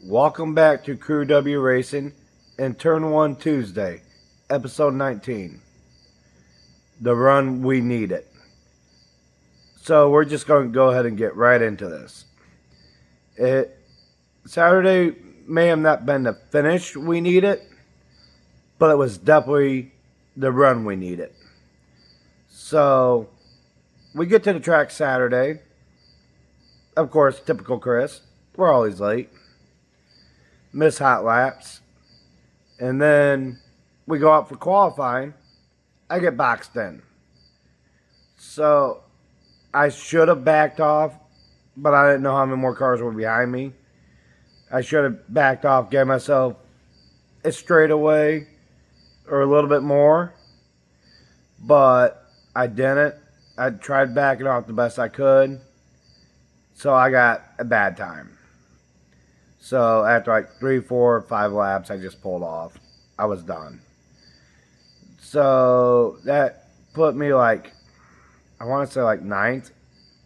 Welcome back to Crew W Racing and Turn 1 Tuesday, episode 19. The run we needed. So we're just going to go ahead and get right into this. Saturday may have not been the finish we needed, but it was definitely the run we needed. So we get to the track Saturday. Of course, typical Chris. We're always late. Miss hot laps. And then we go out for qualifying. I get boxed in. So I should have backed off, but I didn't know how many more cars were behind me. I should have backed off, gave myself a straightaway or a little bit more. But I didn't. I tried backing off the best I could. So I got a bad time. So after like 3, 4, 5 laps, I just pulled off. I was done. So that put me like, I want to say like 9th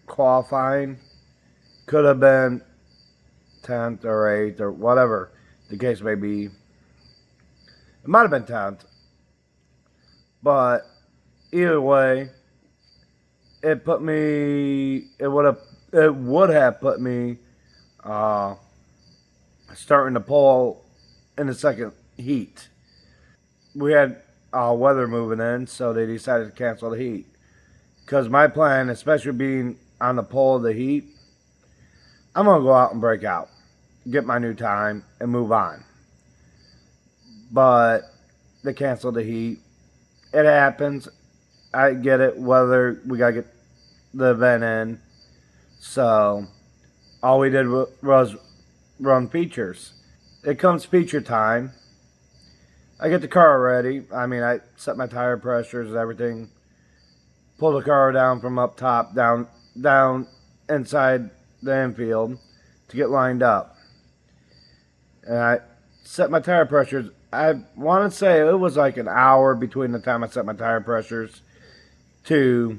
qualifying. Could have been 10th or 8th or whatever the case may be. It might have been 10th. But either way, it would have put me starting to pull in the second heat. We had weather moving in, so they decided to cancel the heat. Because my plan, especially being on the pole of the heat, I'm going to go out and break out, get my new time, and move on. But they canceled the heat. It happens. I get it, whether we got to get the event in. So all we did was run features. It comes feature time. I get the car ready. I set my tire pressures and everything. Pull the car down from up top, down inside the infield to get lined up. And I set my tire pressures. I want to say it was like an hour between the time I set my tire pressures to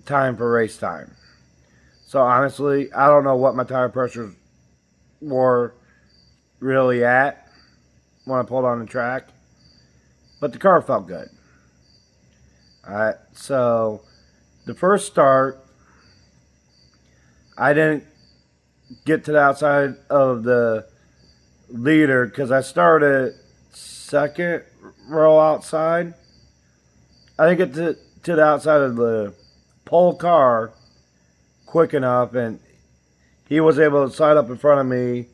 time for race time. So honestly, I don't know what my tire pressures were really at when I pulled on the track, but the car felt good. Alright, so the first start, I didn't get to the outside of the leader because I started second row outside. I didn't get to the outside of the pole car quick enough, and he was able to slide up in front of me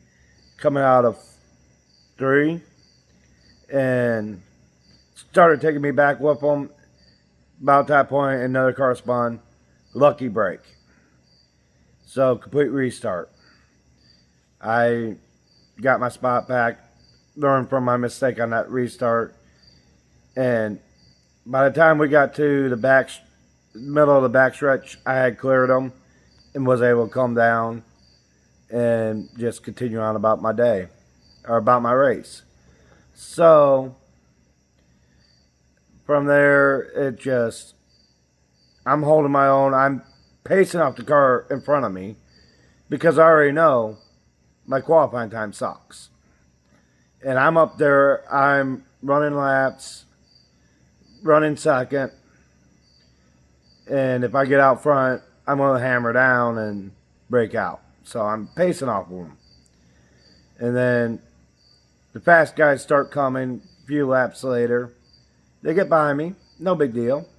coming out of 3 and started taking me back with him. About that point, another car spun. Lucky break. So, complete restart. I got my spot back, learned from my mistake on that restart, and by the time we got to the middle of the backstretch, I had cleared them and was able to come down and just continue on about my day, or about my race. So, from there, I'm holding my own. I'm pacing off the car in front of me because I already know my qualifying time sucks. And I'm up there, I'm running laps, running second, and if I get out front, I'm going to hammer down and break out. So I'm pacing off of them. And then the fast guys start coming a few laps later. They get by me. No big deal.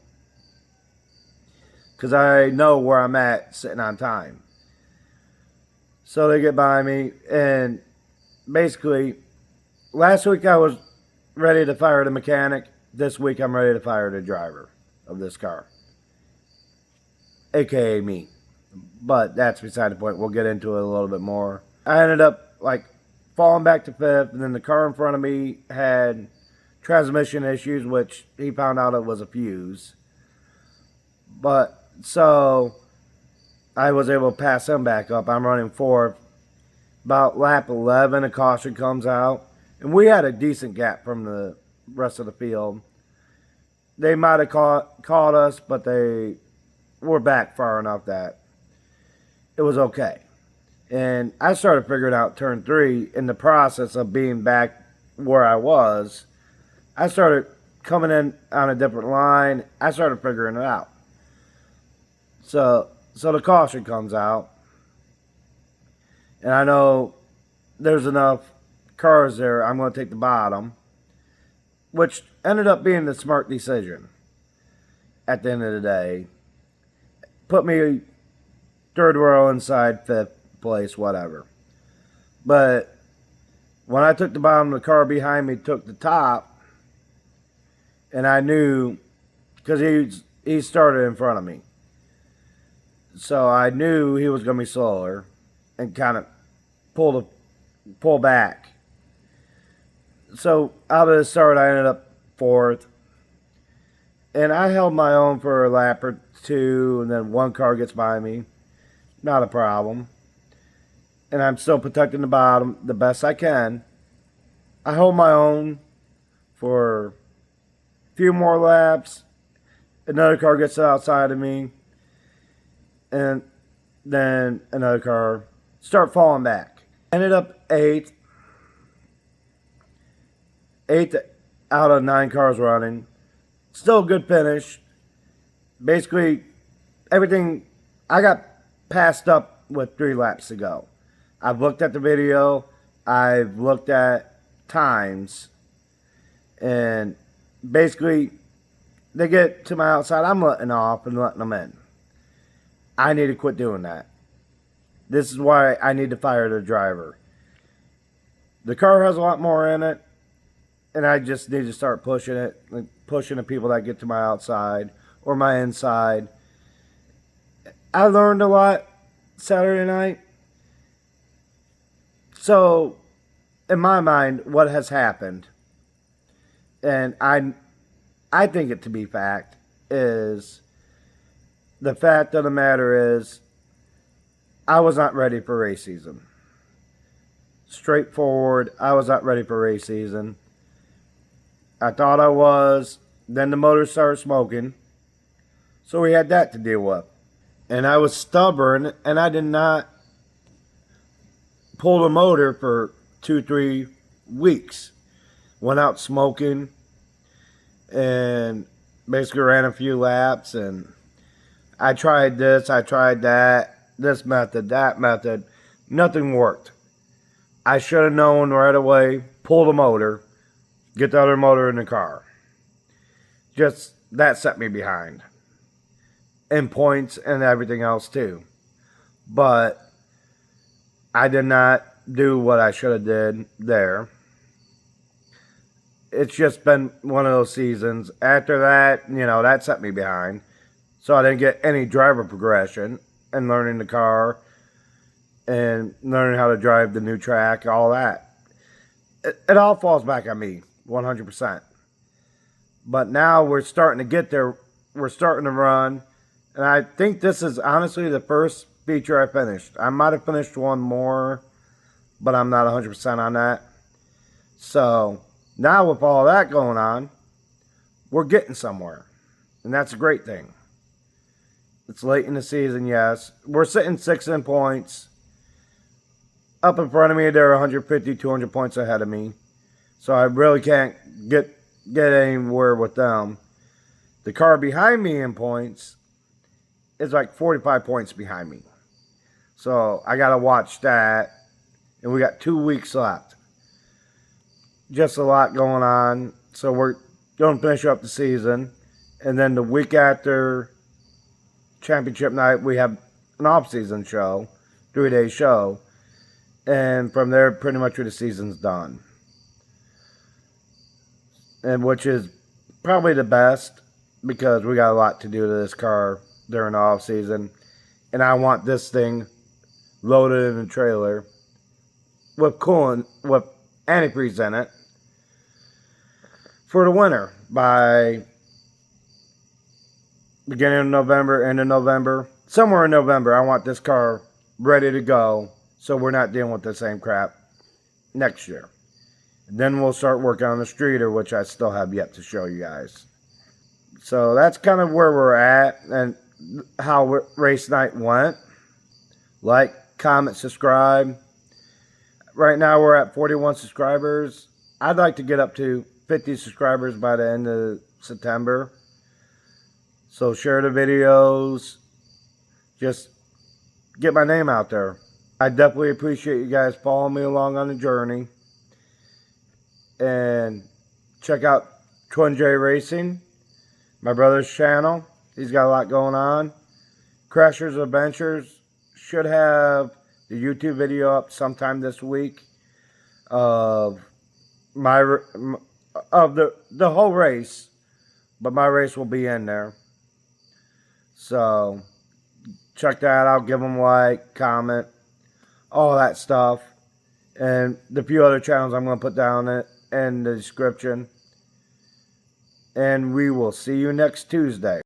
Because I know where I'm at sitting on time. So they get by me. And basically, last week I was ready to fire the mechanic. This week I'm ready to fire the driver of this car. AKA me. But that's beside the point. We'll get into it a little bit more. I ended up falling back to 5th, and then the car in front of me had transmission issues, which he found out it was a fuse. But so I was able to pass him back up. I'm running 4th. About lap 11, a caution comes out, and we had a decent gap from the rest of the field. They might have caught us, but they were back far enough that it was okay. And I started figuring out turn 3 in the process of being back where I was. I started coming in on a different line. I started figuring it out. So the caution comes out. And I know there's enough cars there. I'm going to take the bottom. Which ended up being the smart decision at the end of the day. Put me third row inside, fifth place, whatever. But when I took the bottom, the car behind me took the top, and I knew, because he started in front of me, so I knew he was going to be slower and kind of pull back. So out of the start, I ended up fourth, and I held my own for a lap or two, and then one car gets by me. Not a problem. And I'm still protecting the bottom the best I can. I hold my own for a few more laps. Another car gets outside of me. And then another car start falling back. Ended up eighth. Eighth out of 9 cars running. Still a good finish. Basically, everything, I got passed up with 3 laps to go. I've looked at the video. I've looked at times. And basically, they get to my outside. I'm letting off and letting them in. I need to quit doing that. This is why I need to fire the driver. The car has a lot more in it. And I just need to start pushing it. Like pushing the people that get to my outside or my inside. I learned a lot Saturday night. So, in my mind, what has happened, and I think it to be fact, is the fact of the matter is I was not ready for race season. Straightforward, I was not ready for race season. I thought I was. Then the motor started smoking. So we had that to deal with. And I was stubborn, and I did not pull the motor for 2-3 weeks. Went out smoking and basically ran a few laps. And I tried this, I tried that, this method, that method. Nothing worked. I should have known right away, pull the motor, get the other motor in the car. Just, that set me behind. And points and everything else too. But I did not do what I should have did there. It's just been one of those seasons. After that, that set me behind. So I didn't get any driver progression and learning the car and learning how to drive the new track, all that. It all falls back on me, 100%. But now we're starting to get there. We're starting to run. And I think this is honestly the first feature I finished. I might have finished one more, but I'm not 100% on that. So now with all that going on, we're getting somewhere. And that's a great thing. It's late in the season, yes. We're sitting 6 in points. Up in front of me, they're 150, 200 points ahead of me. So I really can't get anywhere with them. The car behind me in points is like 45 points behind me. So I got to watch that. And we got 2 weeks left. Just a lot going on. So we're going to finish up the season. And then the week after championship night, we have an off-season show. 3-day show. And from there, pretty much the season's done. And which is probably the best. Because we got a lot to do to this car during the off-season. And I want this thing loaded in a trailer with coolant, with antifreeze in it for the winter by beginning of November, end of November. Somewhere in November, I want this car ready to go so we're not dealing with the same crap next year. And then we'll start working on the streeter, which I still have yet to show you guys. So that's kind of where we're at and how race night went. Like, comment, subscribe. Right now we're at 41 subscribers. I'd like to get up to 50 subscribers by the end of September. So share the videos. Just get my name out there. I definitely appreciate you guys following me along on the journey. And check out Twin J Racing, my brother's channel. He's got a lot going on. Crashers Adventures should have the YouTube video up sometime this week of the whole race, but my race will be in there. So check that out. Give them a like, comment, all that stuff, and the few other channels I'm going to put down in the description. And we will see you next Tuesday.